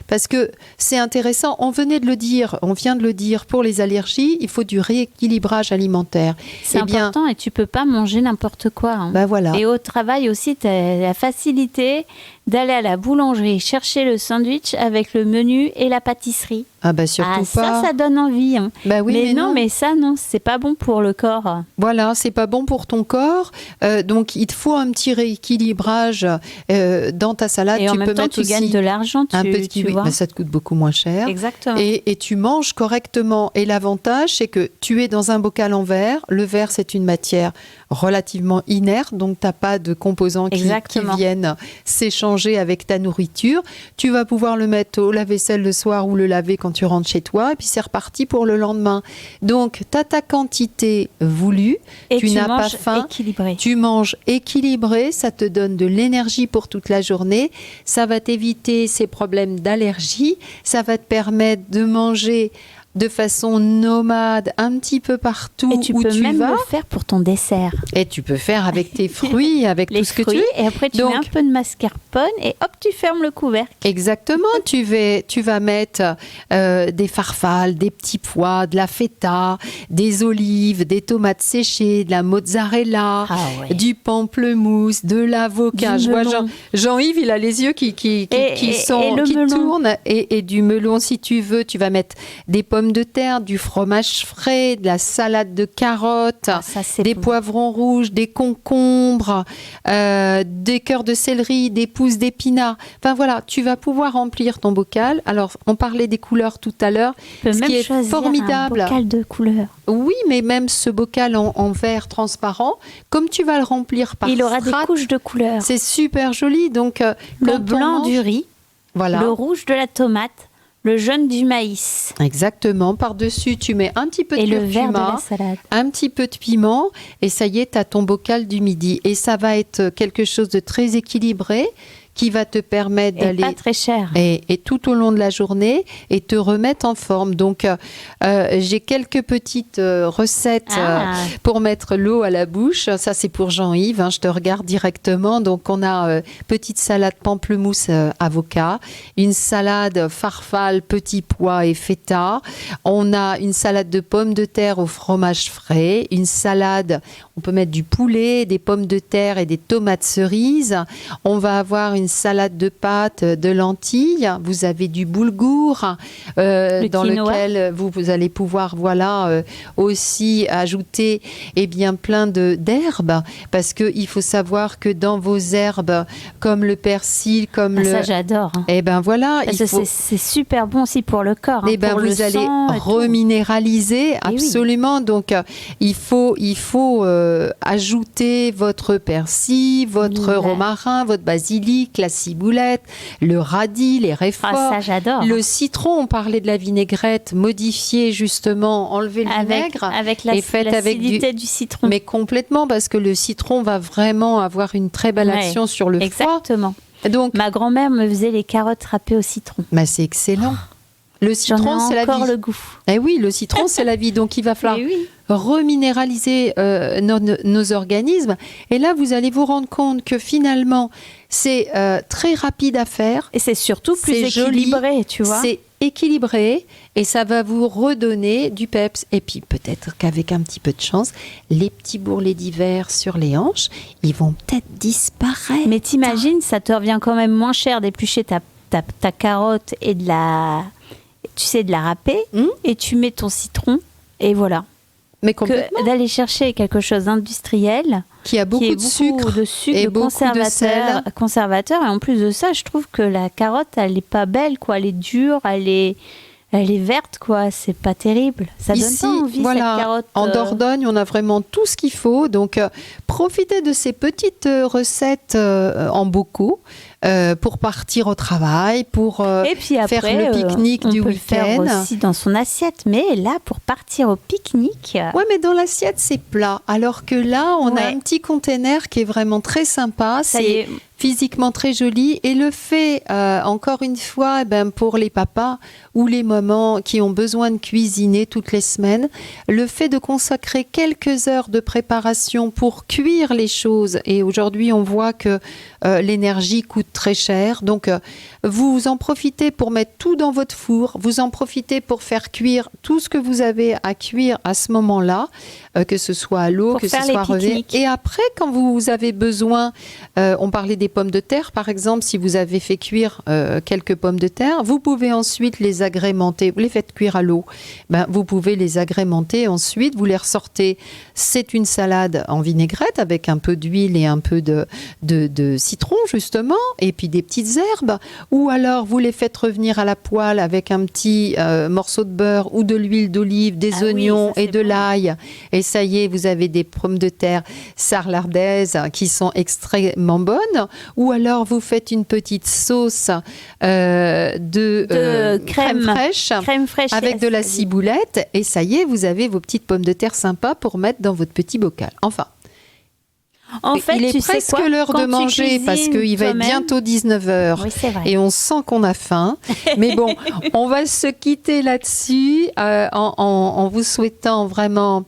Parce que c'est intéressant, on vient de le dire, pour les allergies, il faut du rééquilibrage alimentaire. C'est important et tu peux pas manger n'importe quoi. Hein. Bah voilà. Et au travail aussi, tu as la facilité d'aller à la boulangerie chercher le sandwich avec le menu et la pâtisserie. Ah bah surtout pas. Ça donne envie. Hein. Bah oui, mais non, mais ça, non, c'est pas bon pour le corps. Voilà, c'est pas bon pour ton corps. Donc, il te faut un petit rééquilibrage dans ta salade. Et en même peux temps, mettre tu aussi gagnes de l'argent, un peu de kiwi. vois. Mais ça te coûte beaucoup moins cher. Exactement. Et tu manges correctement. Et l'avantage, c'est que tu es dans un bocal en verre. Le verre, c'est une matière relativement inerte, donc tu n'as pas de composants qui viennent s'échanger avec ta nourriture. Tu vas pouvoir le mettre au lave-vaisselle le soir ou le laver quand tu rentres chez toi, et puis c'est reparti pour le lendemain. Donc, tu as ta quantité voulue, et tu n'as pas faim, équilibré. Tu manges équilibré, ça te donne de l'énergie pour toute la journée, ça va t'éviter ces problèmes d'allergie, ça va te permettre de manger de façon nomade, un petit peu partout où tu vas. Et tu peux même le faire pour ton dessert. Et tu peux faire avec tes fruits, avec tout ce que tu veux. Et après, tu mets un peu de mascarpone et hop, tu fermes le couvercle. Exactement. Tu vas mettre des farfales, des petits pois, de la feta, des olives, des tomates séchées, de la mozzarella, du pamplemousse, de l'avocat. Je vois Jean-Yves, il a les yeux qui tournent. Et du melon, si tu veux. Tu vas mettre des pommes pommes de terre, du fromage frais, de la salade de carottes, Ça, c'est des bon. poivrons rouges, des concombres, des cœurs de céleri, des pousses d'épinards. Enfin voilà, tu vas pouvoir remplir ton bocal. Alors, on parlait des couleurs tout à l'heure. Tu peux Ce même qui est choisir formidable. un bocal de couleurs. Oui, mais même ce bocal en verre transparent, comme tu vas le remplir par Il aura des strates, couches de couleurs. c'est super joli. Donc, Le quand on blanc mange- du riz, voilà. le rouge de la tomate, le jaune du maïs Exactement. Par-dessus, tu mets un petit peu et de le vert de curcuma, la salade. un petit peu de piment, et ça y est, tu as ton bocal du midi. Et ça va être quelque chose de très équilibré qui va te permettre Et d'aller pas très cher. et tout au long de la journée et te remettre en forme. Donc, j'ai quelques petites recettes pour mettre l'eau à la bouche. Ça, c'est pour Jean-Yves. Hein, je te regarde directement. Donc, on a petite salade pamplemousse avocat, une salade farfalle, petits pois et feta. On a une salade de pommes de terre au fromage frais, une salade, on peut mettre du poulet, des pommes de terre et des tomates cerises. On va avoir une salade de pâtes, de lentilles. Vous avez du boulgour dans quinoa. lequel vous allez pouvoir aussi ajouter plein d'herbes, parce qu'il faut savoir que dans vos herbes, comme le persil, comme Ça, j'adore. Hein. eh ben voilà, Parce il que faut... c'est super bon aussi pour le corps. Hein, Eh ben, pour le vous allez sang et tout. reminéraliser, oui. absolument. Donc, il faut ajouter votre persil, votre Ouais. romarin, votre basilic, la ciboulette, le radis, les réforts. Ah, ça, j'adore. Le citron, on parlait de la vinaigrette, modifier justement, enlever le vinaigre. Avec et faites avec l'acidité du citron. Mais complètement, parce que le citron va vraiment avoir une très belle Ouais, action sur le foie. Exactement. Donc, Ma grand-mère me faisait les carottes râpées au citron. c'est excellent. Le J'en citron, c'est ai la encore vie. le goût. Eh oui, le citron, c'est la vie. Donc, il va falloir Eh oui. reminéraliser nos organismes. Et là, vous allez vous rendre compte que finalement, c'est très rapide à faire. Et c'est surtout plus C'est joli, équilibré, tu vois. C'est équilibré et ça va vous redonner du peps. Et puis, peut-être qu'avec un petit peu de chance, les petits bourrelets d'hiver sur les hanches, ils vont peut-être disparaître. Mais t'imagines, ça te revient quand même moins cher d'éplucher ta carotte et de la râper, et tu mets ton citron, et voilà. Mais Que complètement. d'aller chercher quelque chose d'industriel, Qui a beaucoup qui est de sucre. et et beaucoup de sel. conservateur. Et en plus de ça, je trouve que la carotte, elle est pas belle, quoi. Elle est dure, elle est verte, quoi. C'est pas terrible. Ça donne Ici, pas envie, voilà, cette carotte. en Dordogne, on a vraiment tout ce qu'il faut. Donc, profitez de ces petites recettes en bocaux pour partir au travail, pour Et puis après, faire le pique-nique on du peut le faire week-end. aussi dans son assiette. Mais là, pour partir au pique-nique, Ouais, mais dans l'assiette, c'est plat. Alors que là, on a Ouais. un petit container qui est vraiment très sympa. ça y C'est est. physiquement très joli. Et le fait, encore une fois, pour les papas ou les mamans qui ont besoin de cuisiner toutes les semaines, le fait de consacrer quelques heures de préparation pour cuire les choses. Et aujourd'hui, on voit que l'énergie coûte très cher. Donc, vous en profitez pour mettre tout dans votre four. Vous en profitez pour faire cuire tout ce que vous avez à cuire à ce moment-là, que ce soit à l'eau, Pour que ce faire les soit relevé. pique-niques. Et après, quand vous avez besoin, on parlait des pommes de terre, par exemple, si vous avez fait cuire quelques pommes de terre, vous pouvez ensuite les agrémenter. Vous les faites cuire à l'eau. Vous pouvez les agrémenter ensuite. Vous les ressortez. C'est une salade en vinaigrette avec un peu d'huile et un peu de citron, justement, et puis des petites herbes. Ou alors, vous les faites revenir à la poêle avec un petit morceau de beurre ou de l'huile d'olive, des Ah oui, oignons ça, c'est et de bon. l'ail. Et ça y est, vous avez des pommes de terre sarlardaises qui sont extrêmement bonnes. Ou alors, vous faites une petite sauce de crème fraîche Crème fraîche. avec de la yes. ciboulette. Et ça y est, vous avez vos petites pommes de terre sympas pour mettre dans votre petit bocal. Enfin, En fait, il est tu sais presque quoi, l'heure quand de tu manger parce cuisines qu'il va être toi-même- bientôt 19h. Oui, c'est vrai. Et on sent qu'on a faim. Mais bon, on va se quitter là-dessus en vous souhaitant vraiment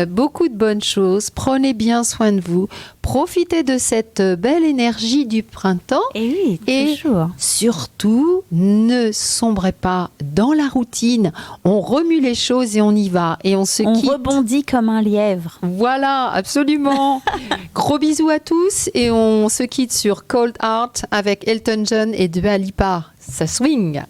beaucoup de bonnes choses. Prenez bien soin de vous. Profitez de cette belle énergie du printemps. Et oui, Et toujours. surtout, ne sombrez pas dans la routine. On remue les choses et on y va. Et on se On quitte. rebondit comme un lièvre. Voilà, absolument. Gros bisous à tous et on se quitte sur Cold Heart avec Elton John et Dua Lipa. Ça swing.